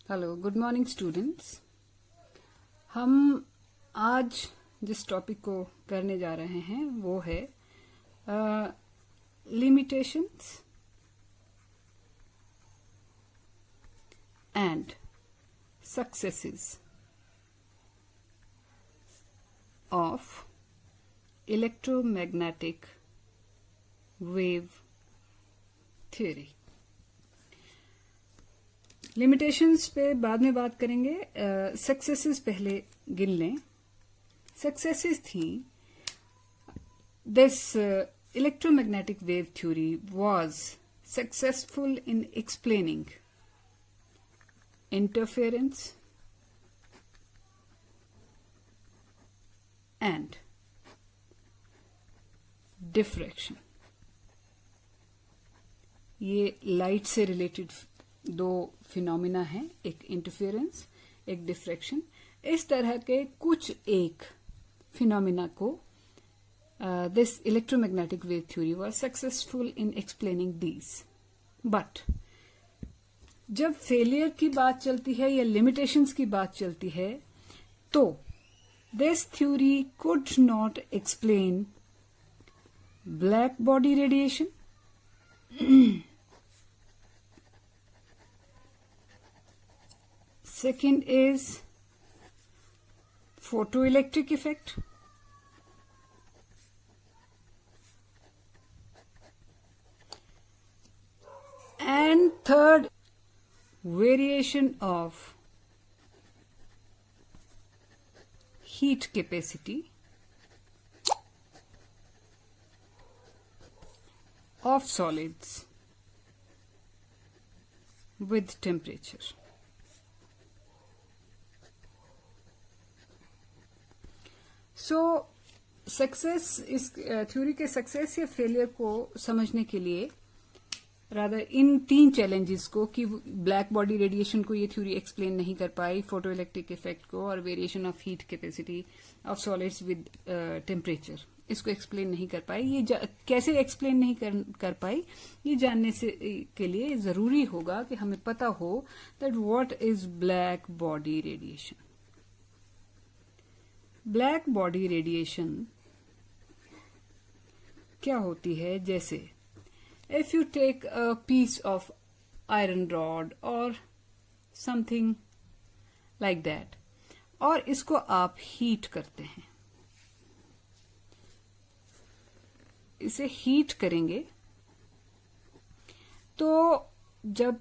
Hello, good morning students. हम आज जिस टॉपिक को करने जा रहे हैं वो है limitations and successes of electromagnetic wave theory. Limitations पे बाद में बात करेंगे। सक्सेसेस पहले गिन लें। सक्सेसेस थी this electromagnetic wave theory was successful in explaining interference and diffraction. ये लाइट से रिलेटेड दो फिनोमिना हैं, एक इंटरफेरेंस, एक डिफ्रैक्शन। इस तरह के कुछ एक फिनोमिना को this electromagnetic wave theory was successful in explaining these. But जब फेलियर की बात चलती है या लिमिटेशंस की बात चलती है तो this theory could not explain black body radiation, second is photoelectric effect, and third, variation of heat capacity of solids with temperature. So success, इस थ्योरी के सक्सेस या फेलियर को समझने के लिए रादर इन तीन चैलेंजेस को कि ब्लैक बॉडी रेडिएशन को ये थ्योरी एक्सप्लेन नहीं कर पाई, फोटो इलेक्ट्रिक इफेक्ट को और variation of heat capacity of solids with temperature, इसको एक्सप्लेन नहीं कर पाई। ये कैसे एक्सप्लेन नहीं कर पाई, ये जानने के लिए जरूरी होगा कि हमें पता हो that what is black body radiation. Black body radiation क्या होती है? जैसे if you take a piece of iron rod और समथिंग लाइक दैट और इसको आप हीट करते हैं, इसे हीट करेंगे तो जब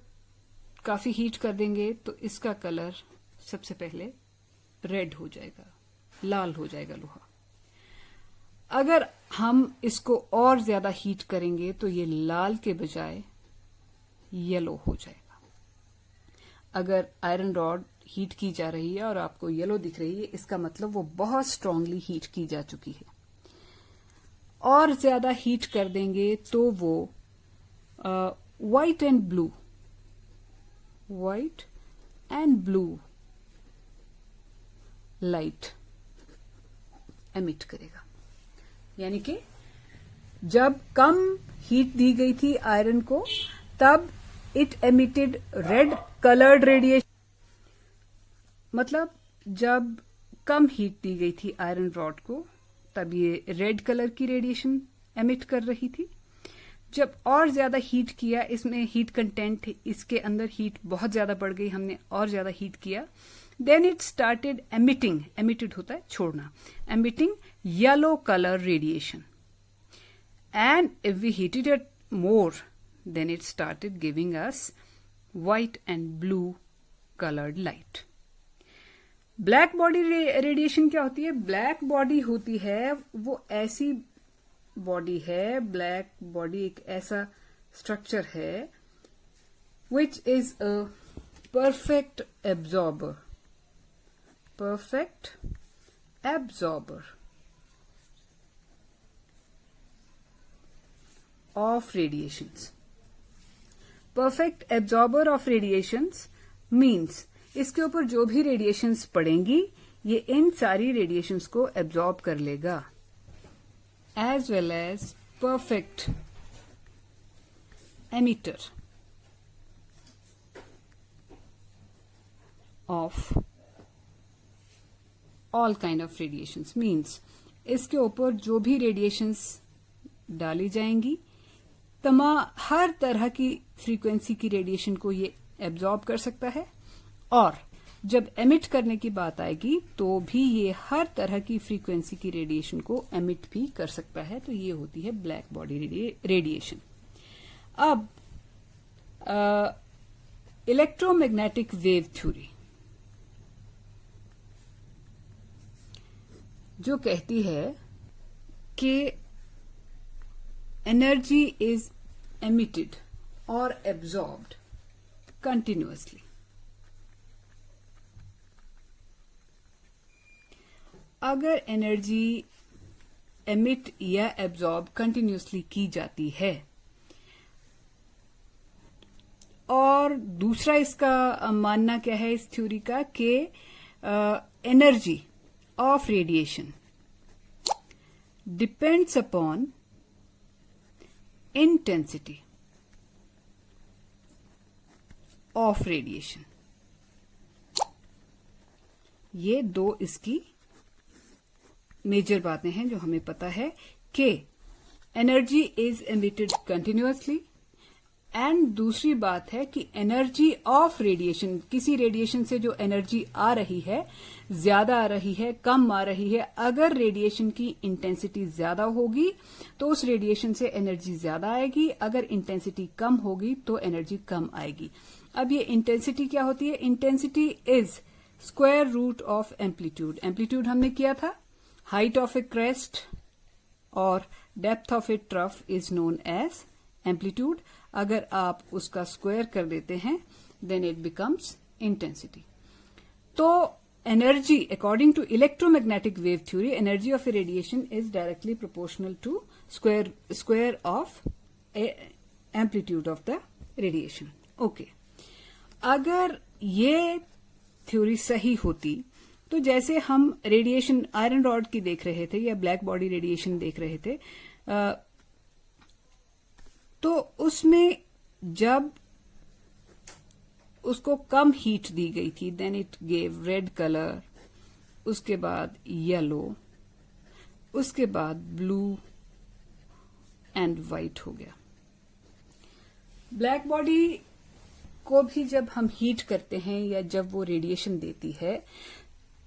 काफी हीट कर देंगे तो इसका कलर सबसे पहले रेड हो जाएगा, लाल हो जाएगा लोहा। अगर हम इसको और ज्यादा हीट करेंगे तो ये लाल के बजाय येलो हो जाएगा। अगर आयरन रॉड हीट की जा रही है और आपको येलो दिख रही है, इसका मतलब वो बहुत स्ट्रांगली हीट की जा चुकी है। और ज्यादा हीट कर देंगे तो वो white and blue light emit करेगा। यानी कि जब कम हीट दी गई थी आयरन को तब it emitted red coloured radiation, मतलब जब कम हीट दी गई थी आयरन रॉड को तब ये रेड कलर की रेडिएशन एमिट कर रही थी। जब और ज्यादा हीट किया, इसमें हीट कंटेंट, इसके अंदर हीट बहुत ज्यादा बढ़ गई, हमने और ज्यादा हीट किया, then it started emitted होता है छोड़ना, emitting yellow color radiation, and if we heated it more then it started giving us white and blue colored light. Black body radiation क्या होती है? ब्लैक बॉडी होती है वो ऐसी बॉडी है, ब्लैक बॉडी एक ऐसा स्ट्रक्चर है which is a perfect absorber of radiations. Perfect absorber of radiations means इसके ऊपर जो भी रेडिएशंस पड़ेंगी ये इन सारी रेडिएशंस को एब्जॉर्ब कर लेगा, as well as perfect emitter of all kind of radiations, means इसके ऊपर जो भी रेडिएशंस डाली जाएंगी हर तरह की फ्रीक्वेंसी की रेडिएशन को ये एब्जॉर्ब कर सकता है, और जब एमिट करने की बात आएगी तो भी ये हर तरह की फ्रीक्वेंसी की रेडिएशन को एमिट भी कर सकता है। तो ये होती है ब्लैक बॉडी रेडिएशन। अब इलेक्ट्रोमैग्नेटिक वेव थ्योरी जो कहती है कि एनर्जी इज एमिटेड और एब्जॉर्ब्ड कंटिन्यूअसली। अगर एनर्जी एमिट या एब्जॉर्ब कंटिन्यूअसली की जाती है, और दूसरा इसका मानना क्या है इस थ्योरी का कि energy of radiation depends upon intensity of radiation. ये दो इसकी मेजर बातें हैं जो हमें पता है कि energy is emitted continuously, and दूसरी बात है कि एनर्जी ऑफ रेडिएशन, किसी रेडिएशन से जो एनर्जी आ रही है, ज्यादा आ रही है, कम आ रही है, अगर रेडिएशन की इंटेंसिटी ज्यादा होगी तो उस रेडिएशन से एनर्जी ज्यादा आएगी, अगर इंटेंसिटी कम होगी तो एनर्जी कम आएगी। अब ये इंटेंसिटी क्या होती है? Intensity is square root of amplitude. Amplitude हमने किया था, हाइट ऑफ ए क्रेस्ट और depth of a trough is known as amplitude. अगर आप उसका स्क्वायर कर देते हैं देन इट बिकम्स इंटेंसिटी। तो energy, according to electromagnetic wave theory, energy of a radiation is directly proportional to square of amplitude of the radiation. Okay, अगर ये theory सही होती तो जैसे हम रेडिएशन आयरन रॉड की देख रहे थे या ब्लैक बॉडी रेडिएशन देख रहे थे, तो उसमें जब उसको कम हीट दी गई थी then it gave red colour, उसके बाद येलो, उसके बाद ब्लू एंड व्हाइट हो गया। ब्लैक बॉडी को भी जब हम हीट करते हैं या जब वो रेडिएशन देती है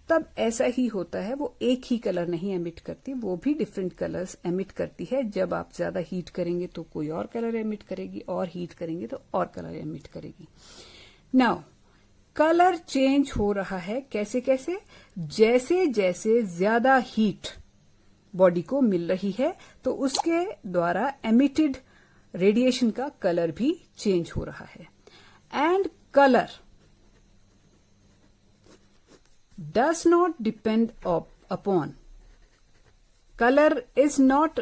तब ऐसा ही होता है, वो एक ही कलर नहीं एमिट करती, वो भी डिफरेंट कलर्स एमिट करती है। जब आप ज्यादा हीट करेंगे तो कोई और कलर एमिट करेगी, और हीट करेंगे तो और कलर एमिट करेगी। नाउ कलर चेंज हो रहा है कैसे कैसे? जैसे जैसे ज्यादा हीट बॉडी को मिल रही है तो उसके द्वारा एमिटेड रेडिएशन का कलर भी चेंज हो रहा है। And colour does not depend upon, color is not,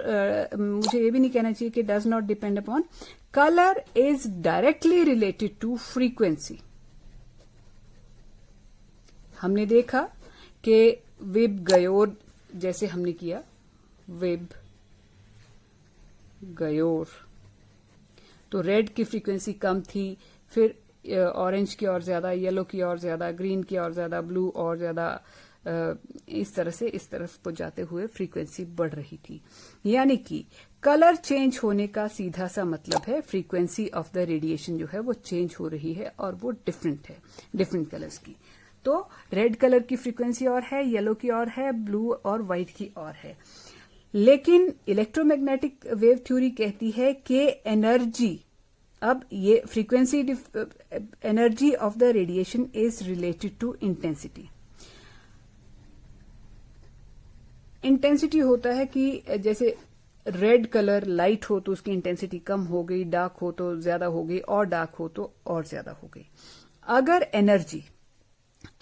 मुझे ये भी नहीं कहना चाहिए कि does not depend upon, color is directly related to frequency। हमने देखा कि विब गयोर जैसे हमने किया, विब गयोर, तो रेड की फ्रीक्वेंसी कम थी, फिर ऑरेंज की और ज्यादा, येलो की और ज्यादा, ग्रीन की और ज्यादा, ब्लू और ज्यादा, इस तरह से इस तरफ को जाते हुए फ्रीक्वेंसी बढ़ रही थी। यानी कि कलर चेंज होने का सीधा सा मतलब है फ्रीक्वेंसी ऑफ द रेडिएशन जो है वो चेंज हो रही है और वो डिफरेंट है, डिफरेंट कलर्स की। तो रेड कलर की फ्रीक्वेंसी और है, येलो की और है, ब्लू और व्हाइट की और है। लेकिन इलेक्ट्रोमैग्नेटिक वेव थ्योरी कहती है कि एनर्जी, अब ये frequency, energy of the radiation is related to intensity. Intensity होता है कि जैसे रेड कलर लाइट हो तो उसकी इंटेंसिटी कम हो गई, डार्क हो तो ज्यादा हो गई, और डार्क हो तो और ज्यादा हो गई। अगर एनर्जी,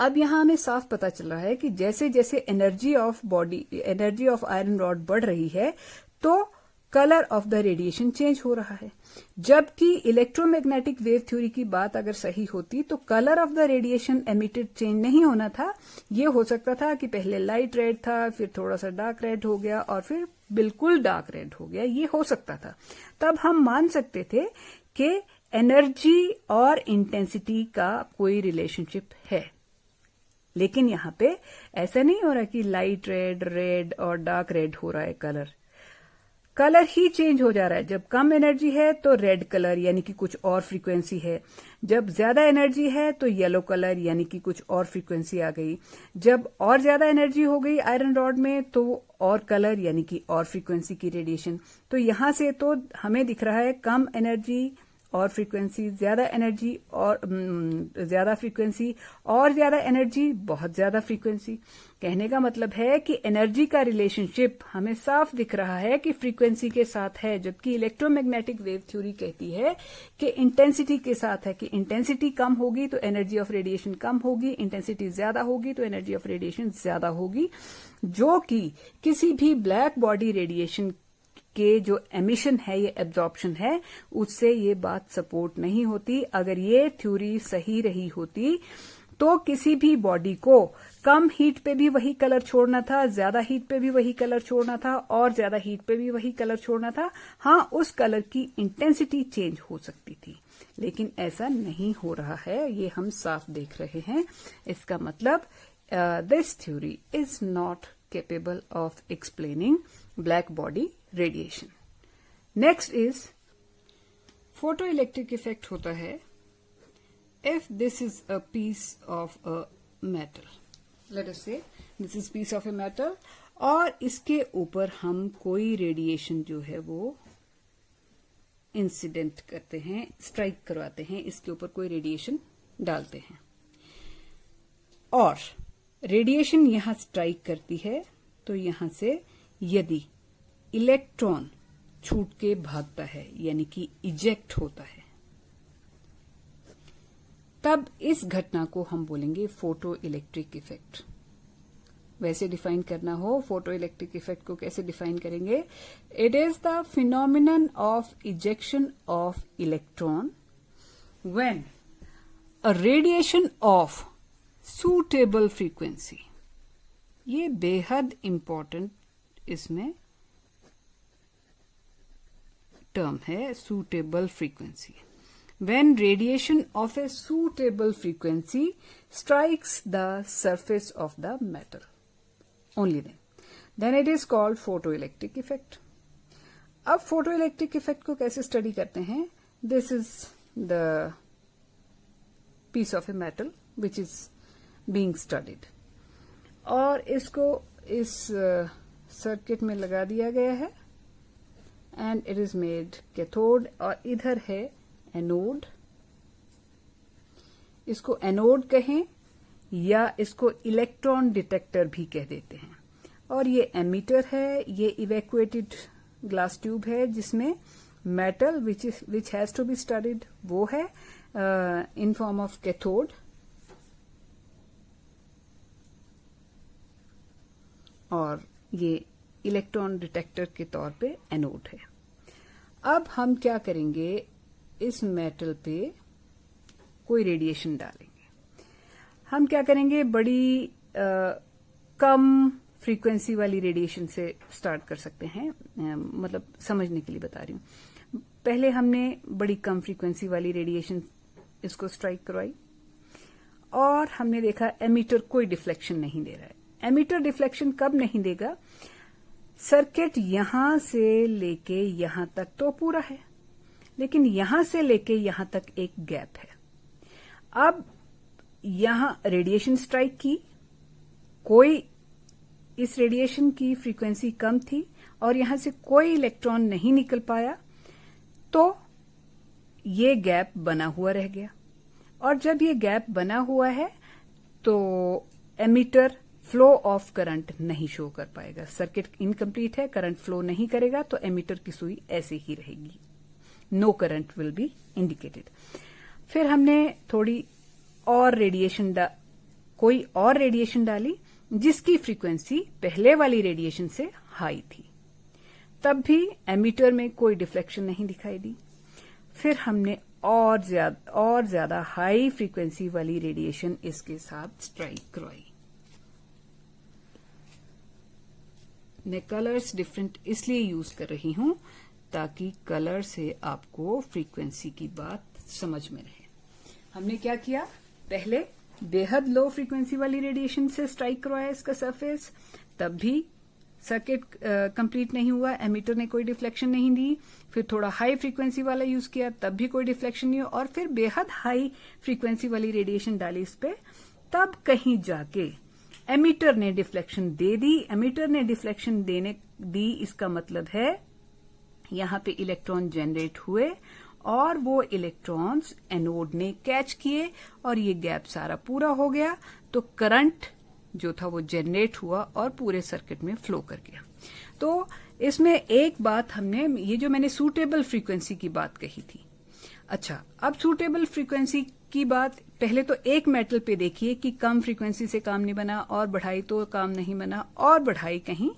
अब यहां हमें साफ पता चल रहा है कि जैसे जैसे energy of body, energy of iron rod बढ़ रही है तो colour of the radiation change हो रहा है। जबकि इलेक्ट्रोमैग्नेटिक वेव थ्योरी की बात अगर सही होती तो colour of the radiation emitted change नहीं होना था। ये हो सकता था कि पहले लाइट रेड था, फिर थोड़ा सा डार्क रेड हो गया और फिर बिल्कुल डार्क रेड हो गया, ये हो सकता था। तब हम मान सकते थे कि एनर्जी और इंटेंसिटी का कोई रिलेशनशिप है। लेकिन यहाँ पे ऐसा नहीं हो रहा कि लाइट रेड, रेड और डार्क रेड हो रहा है कलर ही चेंज हो जा रहा है। जब कम एनर्जी है तो रेड कलर यानी कि कुछ और फ्रीक्वेंसी है, जब ज्यादा एनर्जी है तो येलो कलर यानी कि कुछ और फ्रीक्वेंसी आ गई, जब और ज्यादा एनर्जी हो गई आयरन रॉड में तो और कलर यानी कि और फ्रीक्वेंसी की रेडिएशन। तो यहां से तो हमें दिख रहा है कम एनर्जी और फ्रीक्वेंसी, ज्यादा एनर्जी और ज्यादा फ्रीक्वेंसी, और ज्यादा एनर्जी बहुत ज्यादा फ्रीक्वेंसी। कहने का मतलब है कि एनर्जी का रिलेशनशिप हमें साफ दिख रहा है कि फ्रीक्वेंसी के साथ है, जबकि इलेक्ट्रोमैग्नेटिक वेव थ्योरी कहती है कि इंटेंसिटी के साथ है, कि इंटेंसिटी कम होगी तो एनर्जी ऑफ रेडिएशन कम होगी, इंटेंसिटी ज्यादा होगी तो एनर्जी ऑफ रेडिएशन ज्यादा होगी, जो कि किसी भी ब्लैक बॉडी रेडिएशन के जो एमिशन है, ये एब्जॉर्प्शन है, उससे ये बात सपोर्ट नहीं होती। अगर ये थ्योरी सही रही होती तो किसी भी बॉडी को कम हीट पे भी वही कलर छोड़ना था, ज्यादा हीट पे भी वही कलर छोड़ना था, और ज्यादा हीट पे भी वही कलर छोड़ना था। हाँ, उस कलर की इंटेंसिटी चेंज हो सकती थी, लेकिन ऐसा नहीं हो रहा है, ये हम साफ देख रहे हैं। इसका मतलब this theory is not capable of explaining black body radiation. Next is photoelectric effect होता है if this is a piece of a metal. Let us say this is piece of a metal और इसके ऊपर हम कोई radiation जो है वो इंसिडेंट करते हैं, स्ट्राइक करवाते हैं, इसके ऊपर कोई रेडिएशन डालते हैं और रेडिएशन यहां स्ट्राइक करती है, तो यहां से यदि इलेक्ट्रॉन छूट के भागता है यानी कि इजेक्ट होता है, तब इस घटना को हम बोलेंगे फोटो इलेक्ट्रिक इफेक्ट। वैसे डिफाइन करना हो फोटो इलेक्ट्रिक इफेक्ट को कैसे डिफाइन करेंगे? It is the phenomenon of ejection of electron when a radiation of suitable frequency, ये बेहद इंपॉर्टेंट इसमें टर्म है, suitable frequency. When radiation of a suitable frequency strikes the surface of the metal, only then it is called photo electric effect. अब photo electric effect को कैसे study करते हैं? This is the piece of a metal which is being studied, और इसको इस circuit में लगा दिया गया है and it is made cathode, और इधर है एनोड। इसको एनोड कहें या इसको इलेक्ट्रॉन डिटेक्टर भी कह देते हैं, और ये एमीटर है, ये इवैक्यूएटेड ग्लास ट्यूब है जिसमें metal which has to be studied वो है इन फॉर्म ऑफ कैथोड, और ये इलेक्ट्रॉन डिटेक्टर के तौर पे एनोड है। अब हम क्या करेंगे, इस मेटल पे कोई रेडिएशन डालेंगे। हम क्या करेंगे, बड़ी कम फ्रीक्वेंसी वाली रेडिएशन से स्टार्ट कर सकते हैं, मतलब समझने के लिए बता रही हूं। पहले हमने बड़ी कम फ्रीक्वेंसी वाली रेडिएशन इसको स्ट्राइक करवाई और हमने देखा एमीटर कोई डिफ्लेक्शन नहीं दे रहा है। एमीटर डिफ्लेक्शन कब नहीं देगा? सर्किट यहां से लेके यहां तक तो पूरा है, लेकिन यहां से लेके यहां तक एक गैप है। अब यहां रेडिएशन स्ट्राइक की, कोई इस रेडिएशन की फ्रीक्वेंसी कम थी और यहां से कोई इलेक्ट्रॉन नहीं निकल पाया, तो ये गैप बना हुआ रह गया। और जब ये गैप बना हुआ है तो एमीटर फ्लो ऑफ करंट नहीं शो कर पाएगा। सर्किट इनकम्प्लीट है, करंट फ्लो नहीं करेगा, तो एमीटर की सुई ऐसे ही रहेगी, no current will be indicated. फिर हमने थोड़ी और कोई और रेडिएशन डाली जिसकी फ्रीक्वेंसी पहले वाली रेडिएशन से हाई थी, तब भी एमीटर में कोई डिफ्लेक्शन नहीं दिखाई दी। फिर हमने और ज्यादा हाई फ्रीक्वेंसी वाली रेडिएशन इसके साथ स्ट्राइक करवाई। मैं कलर्स डिफरेंट इसलिए यूज कर रही हूं ताकि कलर से आपको फ्रीक्वेंसी की बात समझ में रहे। हमने क्या किया, पहले बेहद लो फ्रीक्वेंसी वाली रेडिएशन से स्ट्राइक करवाया इसका सरफेस, तब भी सर्किट कंप्लीट नहीं हुआ, एमिटर ने कोई डिफ्लेक्शन नहीं दी। फिर थोड़ा हाई फ्रीक्वेंसी वाला यूज किया, तब भी कोई डिफ्लेक्शन नहीं हुआ, और फिर बेहद हाई फ्रीक्वेंसी वाली रेडिएशन डाली इस पे, तब कहीं जाके एमिटर ने डिफ्लेक्शन दे दी। एमिटर ने डिफ्लेक्शन दी, इसका मतलब है यहां पे इलेक्ट्रॉन जनरेट हुए और वो इलेक्ट्रॉन्स एनोड ने कैच किए और ये गैप सारा पूरा हो गया, तो करंट जो था वो जनरेट हुआ और पूरे सर्किट में फ्लो कर गया। तो इसमें एक बात हमने, ये जो मैंने सूटेबल फ्रीक्वेंसी की बात कही थी, अच्छा अब सूटेबल फ्रीक्वेंसी की बात पहले तो एक मेटल पे देखिए कि कम फ्रीक्वेंसी से काम नहीं बना, और बढ़ाई तो काम नहीं बना, और बढ़ाई कहीं,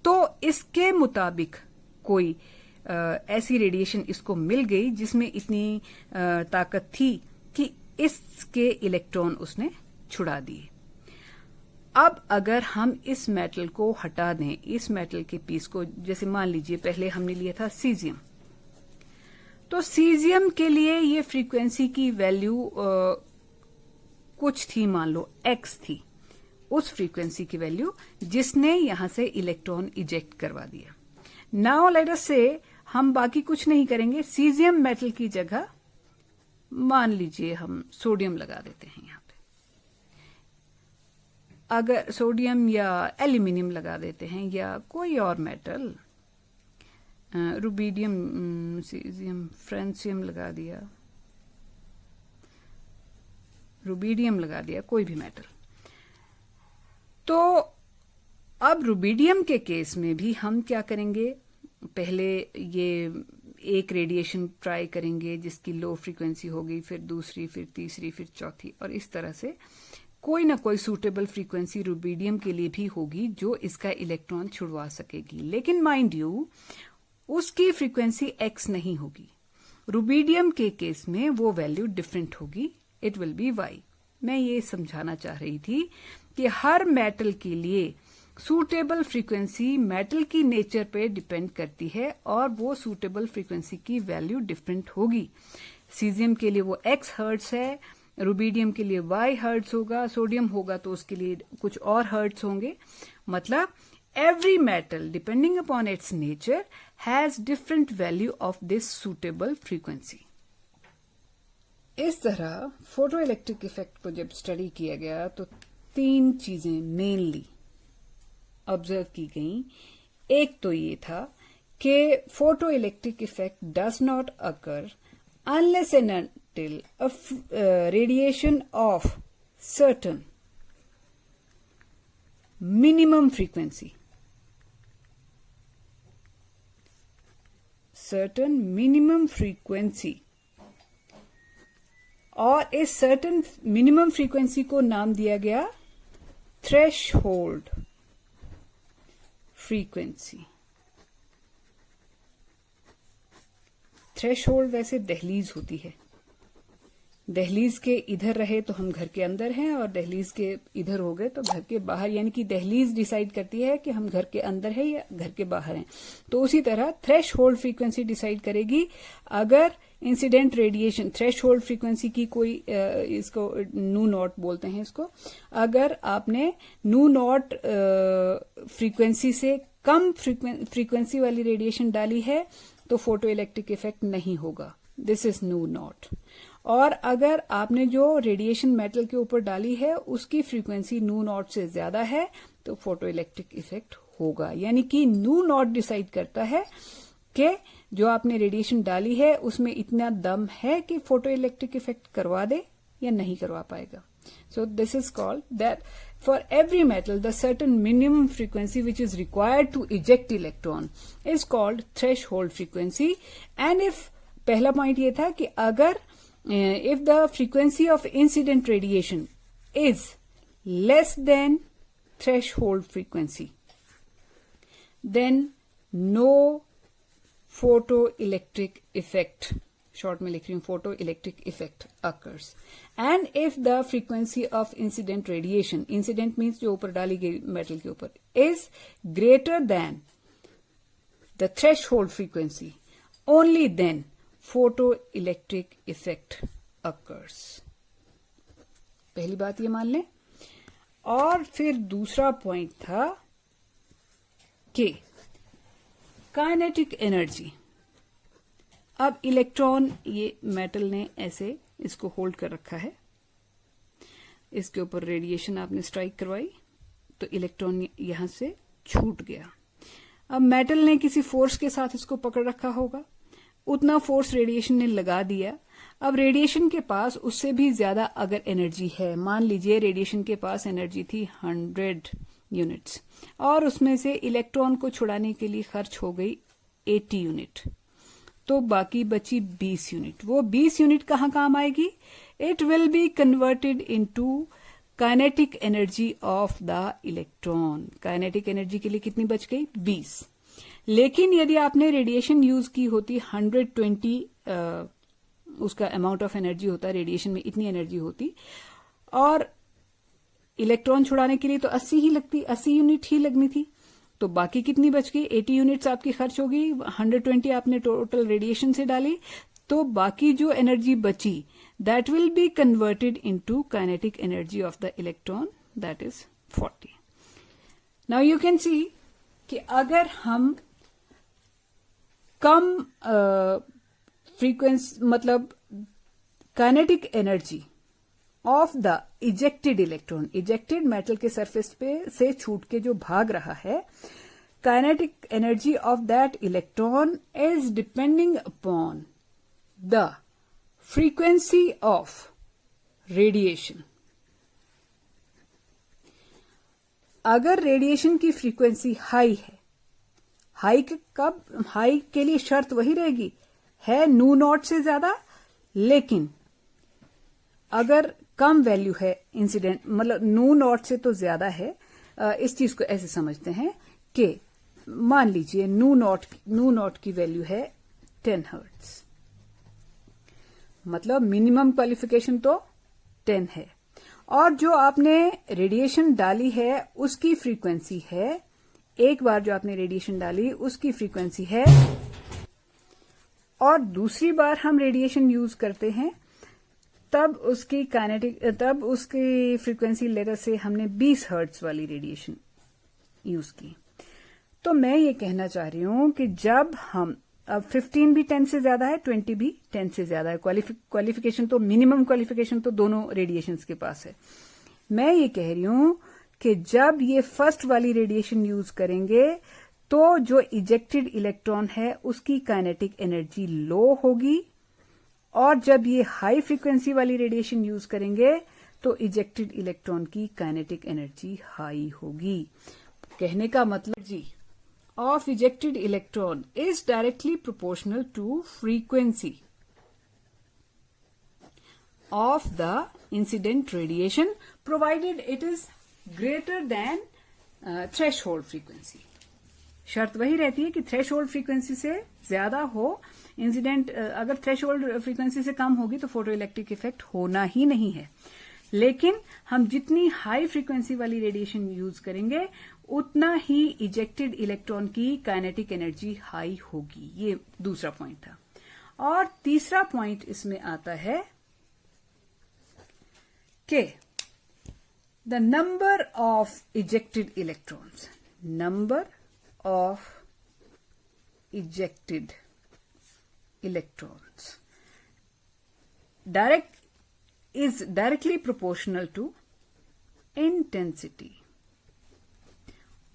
तो इसके मुताबिक कोई ऐसी रेडिएशन इसको मिल गई जिसमें इतनी ताकत थी कि इसके इलेक्ट्रॉन उसने छुड़ा दिए। अब अगर हम इस मेटल को हटा दें, इस मेटल के पीस को, जैसे मान लीजिए पहले हमने लिया था सीजियम, तो सीजियम के लिए ये फ्रीक्वेंसी की वैल्यू कुछ थी, मान लो x थी, उस फ्रीक्वेंसी की वैल्यू जिसने यहां से इलेक्ट्रॉन इजेक्ट करवा दिया। नाउ लेट अस से हम बाकी कुछ नहीं करेंगे, सीजियम मेटल की जगह मान लीजिए हम सोडियम लगा देते हैं यहां पे, अगर सोडियम या एल्यूमिनियम लगा देते हैं या कोई और मेटल, रुबीडियम, सीजियम, फ्रांसियम लगा दिया, रुबीडियम लगा दिया, कोई भी मेटल। तो अब रुबीडियम के केस में भी हम क्या करेंगे, पहले ये एक रेडिएशन ट्राई करेंगे जिसकी लो फ्रीक्वेंसी होगी, फिर दूसरी, फिर तीसरी, फिर चौथी, और इस तरह से कोई ना कोई सूटेबल फ्रीक्वेंसी रुबीडियम के लिए भी होगी जो इसका इलेक्ट्रॉन छुड़वा सकेगी। लेकिन माइंड यू, उसकी फ्रीक्वेंसी x नहीं होगी। रुबीडियम के केस में वो वैल्यू डिफरेंट होगी, इट विल बी y। मैं ये समझाना चाह रही थी कि हर मेटल के लिए सूटेबल फ्रीक्वेंसी मेटल की नेचर पे डिपेंड करती है और वो सूटेबल फ्रीक्वेंसी की वैल्यू डिफरेंट होगी। सीजियम के लिए वो x हर्ट्ज है, रुबीडियम के लिए y हर्ट्ज होगा, सोडियम होगा तो उसके लिए कुछ और हर्ट्ज होंगे। मतलब every metal depending upon its nature has different value of this suitable frequency। इस तरह फोटो इलेक्ट्रिक इफेक्ट को जब स्टडी किया गया तो तीन चीजें मेनली ऑब्जर्व की गई। एक तो ये था कि photo electric effect does not occur unless and until a radiation of certain minimum frequency, और इस सर्टेन मिनिमम फ्रीक्वेंसी को नाम दिया गया थ्रेशहोल्ड फ्रीक्वेंसी। थ्रेशहोल्ड वैसे दहलीज होती है, दहलीज के इधर रहे तो हम घर के अंदर हैं और दहलीज के इधर हो गए तो घर के बाहर, यानी कि दहलीज डिसाइड करती है कि हम घर के अंदर है या घर के बाहर हैं। तो उसी तरह थ्रेशहोल्ड फ्रीक्वेंसी डिसाइड करेगी अगर इंसिडेंट रेडिएशन, थ्रेशहोल्ड फ्रीक्वेंसी की कोई इसको नू नॉट बोलते हैं इसको, अगर आपने नू नॉट फ्रीक्वेंसी से कम फ्रीक्वेंसी वाली रेडिएशन डाली है तो फोटो इलेक्ट्रिक इफेक्ट नहीं होगा, दिस इज नू नॉट। और अगर आपने जो रेडिएशन मेटल के ऊपर डाली है उसकी फ्रीक्वेंसी नू नॉट से ज्यादा है तो फोटो इलेक्ट्रिक इफेक्ट होगा। यानी कि नू नॉट डिसाइड करता है कि जो आपने रेडिएशन डाली है उसमें इतना दम है कि फोटो इलेक्ट्रिक इफेक्ट करवा दे या नहीं करवा पाएगा। So this is called that for every metal the certain minimum frequency which is required to eject electron is called threshold frequency। and if पहला पॉइंट ये था कि अगर if the frequency of incident radiation is less than threshold frequency then no photoelectric effect, short में लिख रही हूं, photo electric effect occurs। And if the frequency of incident radiation, incident means जो ऊपर डाली गई मेटल के ऊपर, is greater than the threshold frequency, only then photo electric effect occurs। पहली बात ये मान लें। और फिर दूसरा पॉइंट था कि काइनेटिक एनर्जी। अब इलेक्ट्रॉन, ये मेटल ने ऐसे इसको होल्ड कर रखा है, इसके ऊपर रेडिएशन आपने स्ट्राइक करवाई तो इलेक्ट्रॉन यहां से छूट गया। अब मेटल ने किसी फोर्स के साथ इसको पकड़ रखा होगा, उतना फोर्स रेडिएशन ने लगा दिया। अब रेडिएशन के पास उससे भी ज्यादा अगर एनर्जी है, मान लीजिए रेडिएशन के पास एनर्जी थी 100 यूनिट्स और उसमें से इलेक्ट्रॉन को छुड़ाने के लिए खर्च हो गई 80 यूनिट, तो बाकी बची 20 यूनिट। वो 20 यूनिट कहाँ काम आएगी? It will be converted into kinetic energy of the electron. Kinetic energy के लिए कितनी बच गई? 20। लेकिन यदि आपने रेडिएशन यूज की होती 120, उसका अमाउंट ऑफ एनर्जी होता, रेडिएशन में इतनी एनर्जी होती, और इलेक्ट्रॉन छुड़ाने के लिए तो 80 ही लगती, 80 यूनिट ही लगनी थी, तो बाकी कितनी बच गई? 80 यूनिट्स आपकी खर्च होगी, 120 आपने टोटल रेडिएशन से डाली, तो बाकी जो एनर्जी बची that will be converted into kinetic energy of the electron, that is 40। Now you can see कि अगर हम कम फ्रीक्वेंसी, मतलब kinetic energy of the ejected electron, ejected metal के सरफेस पे से छूट के जो भाग रहा है, kinetic energy of that electron is depending upon the frequency of radiation. अगर रेडिएशन की फ्रीक्वेंसी हाई है, हाई के लिए शर्त वही रहेगी, है नू नॉट से ज्यादा, लेकिन अगर कम वैल्यू है इंसिडेंट, मतलब नू नॉट से तो ज्यादा है, इस चीज को ऐसे समझते हैं कि मान लीजिए नू नॉट की वैल्यू है 10 हर्ट्ज, मतलब मिनिमम क्वालिफिकेशन तो 10 है, और जो आपने रेडिएशन डाली है उसकी फ्रीक्वेंसी है, एक बार जो आपने रेडिएशन डाली उसकी फ्रीक्वेंसी है, और दूसरी बार हम रेडिएशन यूज करते हैं तब उसकी फ्रीक्वेंसी लेटर से हमने 20 हर्ट्ज वाली रेडिएशन यूज की। तो मैं ये कहना चाह रही हूं कि जब हम, अब 15 भी 10 से ज्यादा है, 20 भी 10 से ज्यादा है, क्वालिफिकेशन तो, मिनिमम क्वालिफिकेशन तो दोनों रेडिएशंस के पास है। मैं ये कह रही हूं कि जब ये फर्स्ट वाली रेडिएशन यूज करेंगे तो जो इजेक्टेड इलेक्ट्रॉन है उसकी काइनेटिक एनर्जी लो होगी, और जब ये हाई फ्रीक्वेंसी वाली रेडिएशन यूज करेंगे तो इजेक्टेड इलेक्ट्रॉन की काइनेटिक एनर्जी हाई होगी। कहने का मतलब जी of ejected electron is directly proportional to frequency of the incident radiation provided it is greater than threshold frequency. शर्त वही रहती है कि थ्रेशहोल्ड फ्रीक्वेंसी से ज्यादा हो इंसिडेंट, अगर थ्रेशहोल्ड फ्रीक्वेंसी से कम होगी तो फोटो इलेक्ट्रिक इफेक्ट होना ही नहीं है। लेकिन हम जितनी हाई फ्रीक्वेंसी वाली रेडिएशन यूज करेंगे उतना ही इजेक्टेड इलेक्ट्रॉन की काइनेटिक एनर्जी हाई होगी। ये दूसरा पॉइंट था। और तीसरा पॉइंट इसमें आता है कि the number of ejected electrons, number of ejected electrons is directly proportional to intensity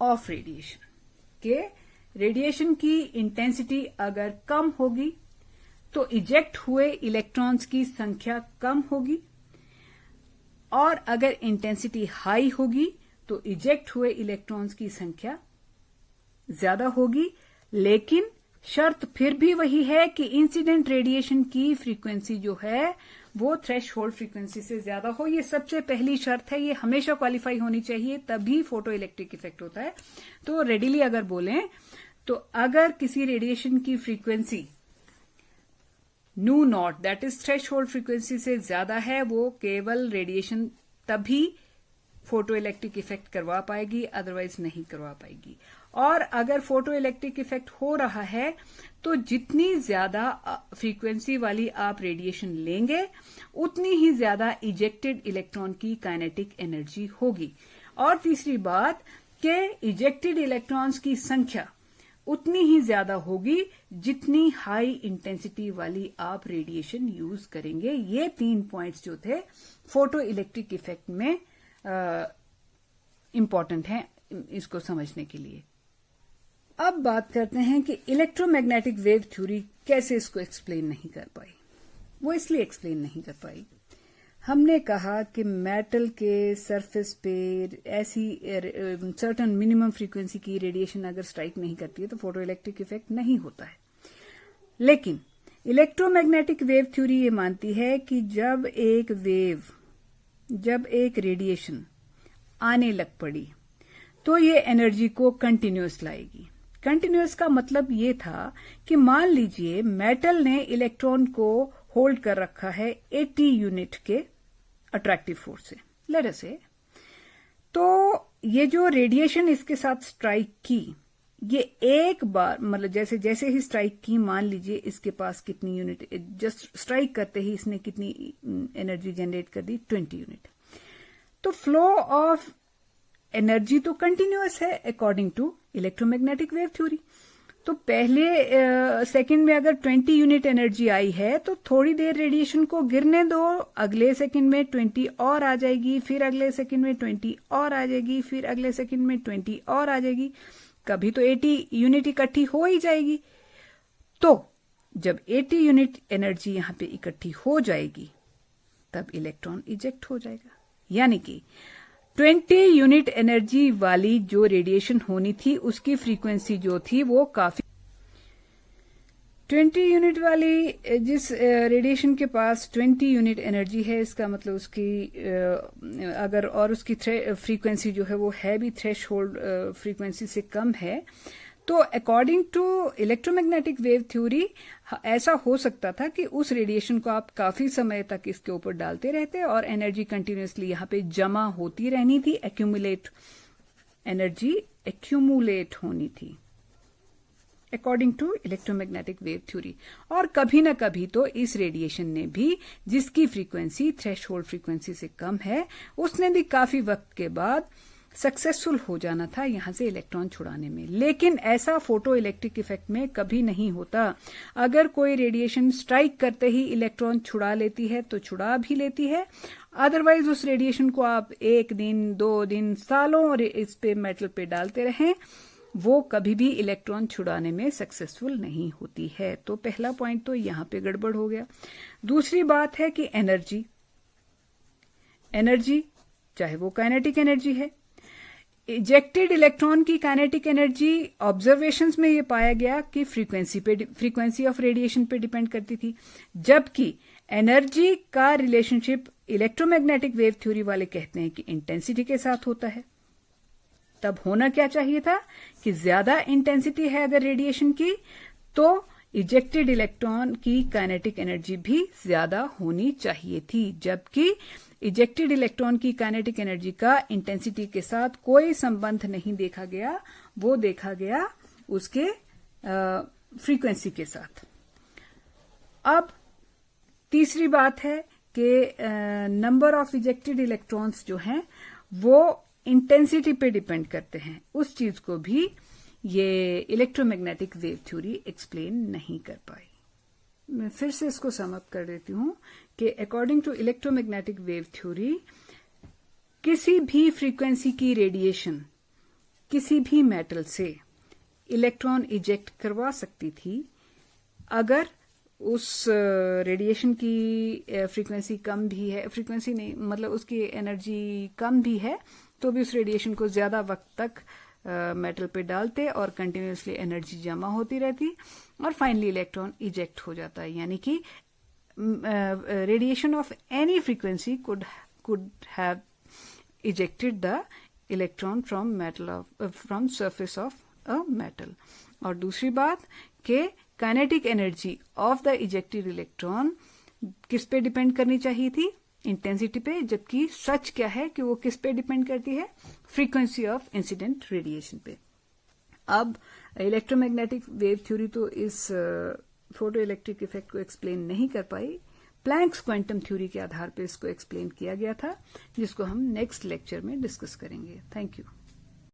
of radiation। के रेडिएशन की इंटेंसिटी अगर कम होगी तो इजेक्ट हुए इलेक्ट्रॉन्स की संख्या कम होगी, और अगर इंटेंसिटी हाई होगी तो इजेक्ट हुए इलेक्ट्रॉन्स की संख्या ज्यादा होगी। लेकिन शर्त फिर भी वही है कि इंसिडेंट रेडिएशन की फ्रीक्वेंसी जो है वो थ्रेशहोल्ड फ्रीक्वेंसी से ज्यादा हो। ये सबसे पहली शर्त है, ये हमेशा क्वालिफाई होनी चाहिए, तभी फोटो इलेक्ट्रिक इफेक्ट होता है। तो रेडिली अगर बोलें तो अगर किसी रेडिएशन की फ्रीक्वेंसी नू not, that is threshold frequency से ज्यादा है, वो केवल रेडिएशन तभी फोटो इलेक्ट्रिक इफेक्ट करवा पाएगी, अदरवाइज नहीं करवा पाएगी। और अगर फोटो इलेक्ट्रिक इफेक्ट हो रहा है तो जितनी ज्यादा फ्रीक्वेंसी वाली आप रेडिएशन लेंगे उतनी ही ज्यादा इजेक्टेड इलेक्ट्रॉन की काइनेटिक एनर्जी होगी। और तीसरी बात कि इजेक्टेड इलेक्ट्रॉन्स की संख्या उतनी ही ज्यादा होगी जितनी हाई इंटेंसिटी वाली आप रेडिएशन यूज करेंगे। ये 3 पॉइंट्स जो थे फोटो इलेक्ट्रिक इफेक्ट में इंपॉर्टेंट हैं इसको समझने के लिए। अब बात करते हैं कि इलेक्ट्रोमैग्नेटिक वेव थ्योरी कैसे इसको एक्सप्लेन नहीं कर पाई। वो इसलिए एक्सप्लेन नहीं कर पाई, हमने कहा कि मेटल के सरफेस पे ऐसी सर्टेन मिनिमम फ्रीक्वेंसी की रेडिएशन अगर स्ट्राइक नहीं करती है तो फोटो इलेक्ट्रिक इफेक्ट नहीं होता है। लेकिन इलेक्ट्रोमैग्नेटिक वेव थ्योरी ये मानती है कि जब एक रेडिएशन आने लग पड़ी तो ये एनर्जी को कंटिन्यूअस लाएगी। कंटिन्यूअस का मतलब ये था कि मान लीजिए मेटल ने इलेक्ट्रॉन को होल्ड कर रखा है 80 यूनिट के अट्रैक्टिव फोर्स से, लेट अस से, तो ये जो रेडिएशन इसके साथ स्ट्राइक की, ये एक बार मतलब जैसे ही स्ट्राइक की, मान लीजिए इसके पास कितनी यूनिट, जस्ट स्ट्राइक करते ही इसने कितनी एनर्जी जनरेट कर दी, 20 यूनिट। तो फ्लो ऑफ एनर्जी तो कंटिन्यूअस है according to electromagnetic wave theory. तो पहले सेकंड में अगर 20 यूनिट एनर्जी आई है तो थोड़ी देर रेडिएशन को गिरने दो, अगले सेकंड में 20 और आ जाएगी, फिर अगले सेकंड में 20 और आ जाएगी, फिर अगले सेकंड में 20 और आ जाएगी, कभी तो 80 यूनिट इकट्ठी हो ही जाएगी। तो जब 80 यूनिट एनर्जी यहां पे इकट्ठी हो जाएगी तब इलेक्ट्रॉन इजेक्ट हो जाएगा। यानी कि 20 यूनिट एनर्जी वाली जो रेडिएशन होनी थी उसकी फ्रीक्वेंसी जो थी वो काफी, 20 यूनिट वाली जिस रेडिएशन के पास 20 यूनिट एनर्जी है, इसका मतलब उसकी अगर और उसकी फ्रीक्वेंसी जो है वो है भी थ्रेशहोल्ड फ्रीक्वेंसी से कम है, तो according to electromagnetic wave theory ऐसा हो सकता था कि उस रेडिएशन को आप काफी समय तक इसके ऊपर डालते रहते और एनर्जी कंटिन्यूअसली यहां पे जमा होती रहनी थी, एनर्जी एक्यूमुलेट होनी थी according to electromagnetic wave theory. और कभी न कभी तो इस रेडिएशन ने भी, जिसकी फ्रीक्वेंसी थ्रेशहोल्ड फ्रीक्वेंसी से कम है, उसने भी काफी वक्त के बाद सक्सेसफुल हो जाना था यहां से इलेक्ट्रॉन छुड़ाने में। लेकिन ऐसा फोटो इलेक्ट्रिक इफेक्ट में कभी नहीं होता। अगर कोई रेडिएशन स्ट्राइक करते ही इलेक्ट्रॉन छुड़ा लेती है तो छुड़ा भी लेती है, अदरवाइज उस रेडिएशन को आप 1 दिन 2 दिन सालों इस पे मेटल पे डालते रहें, वो कभी भी इलेक्ट्रॉन छुड़ाने में सक्सेसफुल नहीं होती है। तो पहला पॉइंट तो यहां पे गड़बड़ हो गया। दूसरी बात है कि एनर्जी चाहे वो काइनेटिक एनर्जी है, इजेक्टेड इलेक्ट्रॉन की काइनेटिक एनर्जी ऑब्जर्वेशंस में ये पाया गया कि फ्रीक्वेंसी ऑफ रेडिएशन पे डिपेंड करती थी, जबकि एनर्जी का रिलेशनशिप इलेक्ट्रोमैग्नेटिक वेव थ्योरी वाले कहते हैं कि इंटेंसिटी के साथ होता है। तब होना क्या चाहिए था कि ज्यादा इंटेंसिटी है अगर रेडिएशन की तो इजेक्टेड इलेक्ट्रॉन की काइनेटिक एनर्जी भी ज्यादा होनी चाहिए थी, जबकि इजेक्टेड इलेक्ट्रॉन की काइनेटिक एनर्जी का इंटेंसिटी के साथ कोई संबंध नहीं देखा गया, वो देखा गया उसके फ्रीक्वेंसी के साथ। अब तीसरी बात है कि नंबर ऑफ इजेक्टेड इलेक्ट्रॉन्स जो हैं वो इंटेंसिटी पे डिपेंड करते हैं। उस चीज को भी ये इलेक्ट्रोमैग्नेटिक वेव थ्योरी एक्सप्लेन नहीं कर पाई। मैं फिर से इसको सम अप कर देती हूं कि according to electromagnetic wave theory किसी भी फ्रीक्वेंसी की रेडिएशन किसी भी मेटल से इलेक्ट्रॉन इजेक्ट करवा सकती थी अगर उस रेडिएशन की फ्रीक्वेंसी कम भी है, फ्रीक्वेंसी नहीं मतलब उसकी एनर्जी कम भी है, तो भी उस रेडिएशन को ज्यादा वक्त तक मेटल पे डालते और कंटिन्यूअसली एनर्जी जमा होती रहती और फाइनली इलेक्ट्रॉन इजेक्ट हो जाता है। यानी कि radiation of any frequency could have ejected the electron from surface of a metal। और दूसरी बात कि kinetic energy of the ejected electron किस पे डिपेंड करनी चाहिए थी, इंटेंसिटी पे, जबकि सच क्या है कि वो किस पे डिपेंड करती है, फ्रीक्वेंसी ऑफ इंसिडेंट रेडिएशन पे। अब इलेक्ट्रोमैग्नेटिक वेव थ्योरी तो इस फोटो इलेक्ट्रिक इफेक्ट को एक्सप्लेन नहीं कर पाई। प्लैंक्स क्वांटम थ्योरी के आधार पर इसको एक्सप्लेन किया गया था, जिसको हम नेक्स्ट लेक्चर में डिस्कस करेंगे। Thank you.